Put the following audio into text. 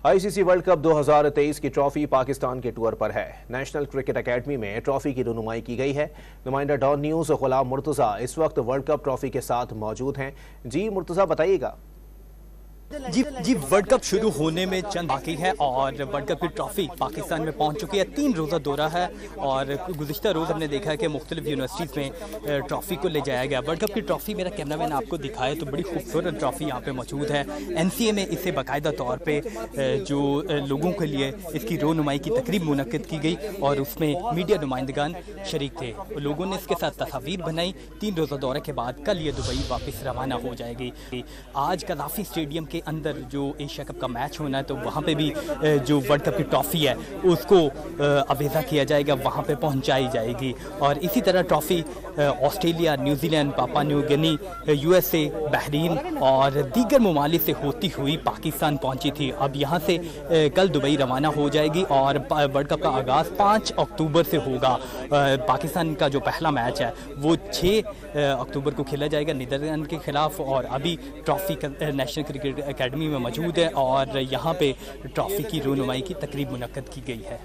ICC world cup 2023 की trophy Pakistan के tour पर है। नेशनल क्रिकेट एकेडमी में ट्रॉफी की रुनुमाई की गई है। नुमाइंदा डॉन न्यूज गुलाम मुर्तजा इस वक्त वर्ल्ड कप ट्रॉफी के साथ मौजूद हैं। जी मुर्तजा, बताइएगा। जी वर्ल्ड कप शुरू होने में चंद बाकी है और वर्ल्ड कप की ट्रॉफी पाकिस्तान में पहुंच चुकी है। 3 रोज़ा दौरा है और गुज़िश्ता रोज़ हमने देखा है कि मुख्तलिफ यूनिवर्सिटीज़ में ट्रॉफी को ले जाया गया। वर्ल्ड कप की ट्रॉफी मेरा कैमरामैन आपको दिखाए तो बड़ी खूबसूरत ट्रॉफी यहाँ पे मौजूद है। NCA में इसे बाकायदा तौर पर जो लोगों के लिए इसकी रोनुमाई की तकरीब मुनक्किद की गई और उसमें मीडिया नुमाइंदगान शरीक थे। लोगों ने इसके साथ तस्वीर बनाई। 3 रोज़ा दौरे के बाद कल ये दुबई वापस रवाना हो जाएगी। आज कदाफी स्टेडियम के अंदर जो एशिया कप का मैच होना है तो वहाँ पे भी जो वर्ल्ड कप की ट्रॉफी है उसको अवेजा किया जाएगा, वहाँ पे पहुँचाई जाएगी। और इसी तरह ट्रॉफी ऑस्ट्रेलिया, न्यूजीलैंड, पापा न्यू गिनी, USA, बहरीन और दीगर ममालिक से होती हुई पाकिस्तान पहुँची थी। अब यहाँ से कल दुबई रवाना हो जाएगी और वर्ल्ड कप का आगाज़ 5 अक्टूबर से होगा। पाकिस्तान का जो पहला मैच है वो 6 अक्टूबर को खेला जाएगा नीदरलैंड के खिलाफ। और अभी ट्रॉफी नेशनल क्रिकेट एकेडमी में मौजूद है और यहाँ पे ट्रॉफी की रोनुमाई की तकरीब मुनक्कद की गई है।